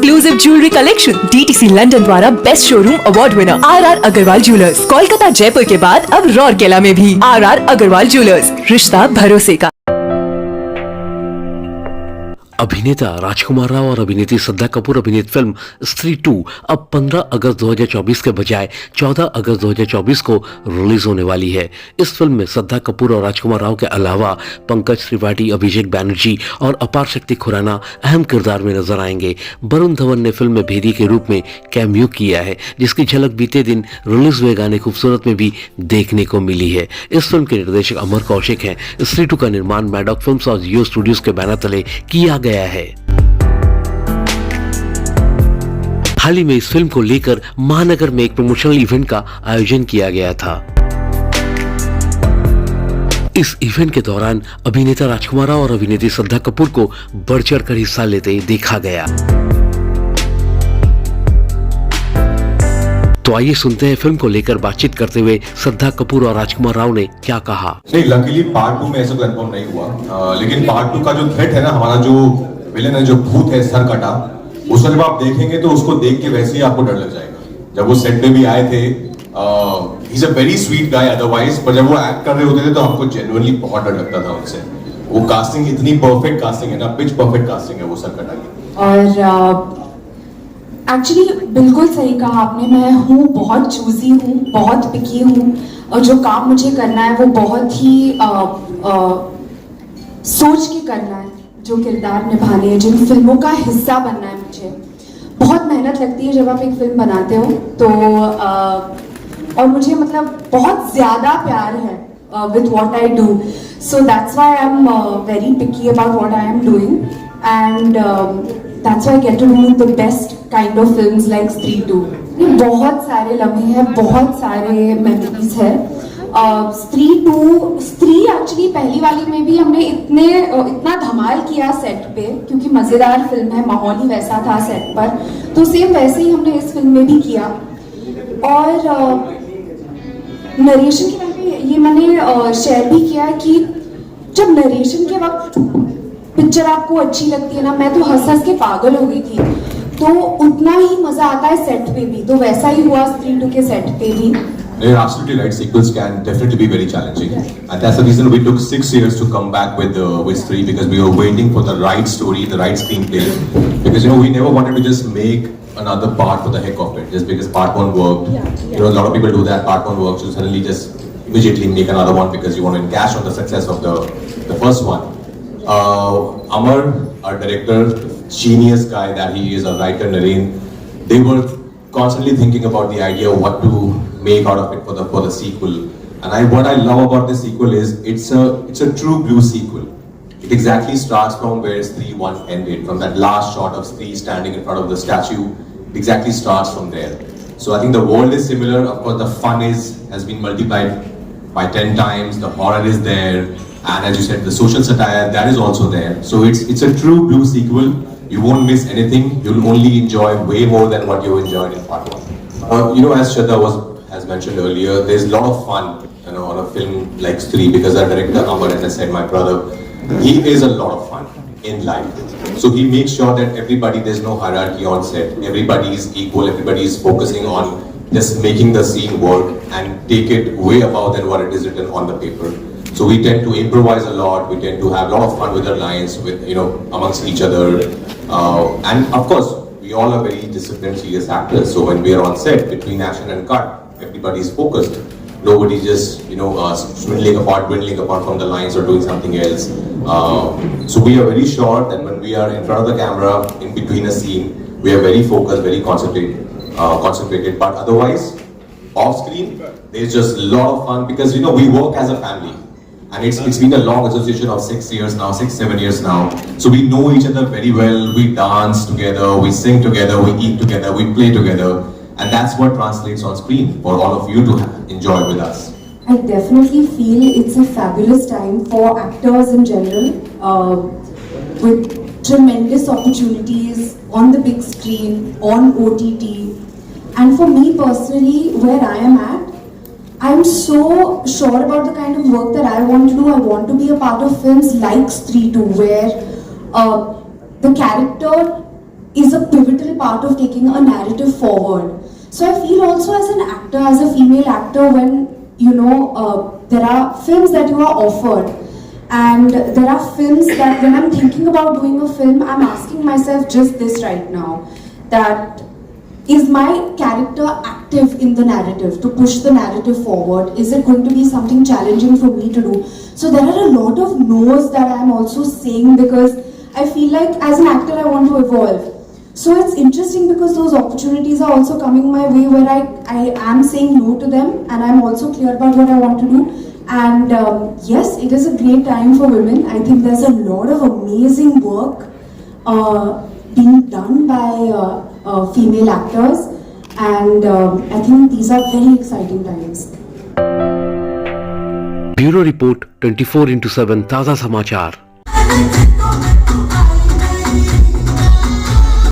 Exclusive jewellery collection DTC London द्वारा best showroom award winner R Agarwal jewellers, Kolkata Jaipur के बाद अब रौरकेला में भी आर अग्रवाल ज्वेलर्स, रिश्ता भरोसे का। अभिनेता राजकुमार राव और अभिनेत्री श्रद्धा कपूर अभिनीत फिल्म स्त्री 2 अब 15 अगस्त 2024 के बजाय 14 अगस्त 2024 को रिलीज होने वाली है। इस फिल्म में श्रद्धा कपूर और राजकुमार राव के अलावा पंकज त्रिपाठी, अभिषेक बैनर्जी और अपार शक्ति खुराना अहम किरदार में नजर आएंगे। वरुण धवन ने फिल्म में भेदी के रूप में कैमियो किया है, जिसकी झलक बीते दिन रिलीज हुए गाने खूबसूरत में भी देखने को मिली है। इस फिल्म के निर्देशक अमर कौशिक हैं। स्त्री 2 का निर्माण मैडॉक फिल्म्स और जियो स्टूडियोज के बैनर तले किया गया है। हाल ही में इस फिल्म को लेकर महानगर में एक प्रमोशनल इवेंट का आयोजन किया गया था। इस इवेंट के दौरान अभिनेता राजकुमार राव और अभिनेत्री श्रद्धा कपूर को बढ़ चढ़कर हिस्सा लेते देखा गया। तो आइए सुनते हैं फिल्म को लेकर बातचीत करते हुए श्रद्धा कपूर और राजकुमार राव ने क्या कहा। नहीं, लकीली पार्ट 2 में ऐसा कंफर्म नहीं हुआ, लेकिन पार्ट 2 का जो थ्रेट है ना, हमारा जो विलेन है, जो भूत है सर कटा, उसको जब आप देखेंगे तो उसको देख के वैसे ही आपको डर लग जाएगा। जब वो सेट पे भी आए थे, he is a very sweet guy otherwise, पर जब वो एक्ट कर रहे होते थे तो हमको जेन्युइनली बहुत डर लगता था उनसे। वो कास्टिंग इतनी परफेक्ट कास्टिंग है ना, पिच परफेक्ट कास्टिंग है वो सर कटा की। और एक्चुअली बिल्कुल सही कहा आपने, मैं हूँ बहुत चूजी हूँ, बहुत पिकी हूँ, और जो काम मुझे करना है वो बहुत ही सोच के करना है। जो किरदार निभाने हैं, जिन फिल्मों का हिस्सा बनना है, मुझे बहुत मेहनत लगती है जब आप एक फिल्म बनाते हो तो और मुझे मतलब बहुत ज़्यादा प्यार है with what I do, so that's why I'm very picky about what I am doing, and that's why I get to do the best kind of films like स्त्री 2। बहुत सारे लम्हे हैं, बहुत सारे मेमोरीज है। स्त्री एक्चुअली पहली वाली में भी हमने इतना धमाल किया सेट पे, क्योंकि मजेदार फिल्म है, माहौल ही वैसा था सेट पर, तो सेम वैसे ही हमने इस फिल्म में भी किया। और नरेशन के टाइम पे ये मैंने शेयर भी किया है कि जब नरेशन के वक्त पिक्चर आपको अच्छी लगती है ना, मैं तो हंस हंस के पागल हो गई थी, तो उतना ही मजा आता है सेट पे भी, तो वैसा ही हुआ स्त्री 2 के सेट पे भी। You're absolutely right. Sequels can definitely be very challenging, and that's the reason we took 6 years to come back with Stree, because we were waiting for the right story, the right screenplay. Because we never wanted to just make another part for the heck of it, just because part 1 worked. A lot of people do that. Part 1 works, so suddenly just immediately make another one because you want to encash on the success of the first one. Amar, our director, genius guy that he is, a writer, Naren, they were constantly thinking about the idea of what to make out of it for the sequel. And what I love about the sequel is it's a true blue sequel. It exactly starts from where Stree 1 ended, from that last shot of Stree standing in front of the statue. It exactly starts from there. So I think the world is similar. Of course, the fun has been multiplied by 10 times. The horror is there, and as you said, the social satire, that is also there. So it's a true blue sequel. You won't miss anything. You'll only enjoy way more than what you enjoyed in part 1. As Shraddha has mentioned earlier, there's a lot of fun, on a film like Stree, because our director Amar, as I said, my brother, he is a lot of fun in life. So he makes sure that there's no hierarchy on set. Everybody is equal. Everybody is focusing on just making the scene work and take it way above than what it is written on the paper. So we tend to improvise a lot. We tend to have a lot of fun with our lines, with amongst each other, and of course we all are very disciplined, serious actors. So when we are on set, between action and cut, everybody is focused. Nobody's just dwindling apart from the lines or doing something else. So we are very sure that when we are in front of the camera, in between a scene, we are very focused, very concentrated. But otherwise, off screen, there's just a lot of fun, because we work as a family. And it's been a long association of 6-7 years now. So we know each other very well. We dance together, we sing together, we eat together, we play together. And that's what translates on screen for all of you to enjoy with us. I definitely feel it's a fabulous time for actors in general, with tremendous opportunities on the big screen, on OTT. And for me personally, where I am at, I'm so sure about the kind of work that I want to do. I want to be a part of films like Stree 2, where the character is a pivotal part of taking a narrative forward. So I feel also as an actor, as a female actor, when there are films that you are offered, and there are films that when I'm thinking about doing a film, I'm asking myself just this right now, that is my character active in the narrative to push the narrative forward? Is it going to be something challenging for me to do? So there are a lot of no's that I'm also saying, because I feel like as an actor I want to evolve. So it's interesting because those opportunities are also coming my way where I am saying no to them, and I'm also clear about what I want to do. And yes, it is a great time for women. I think there's a lot of amazing work being done by female actors, and I think these are very exciting times. Bureau report 24/7 ताज़ा समाचार।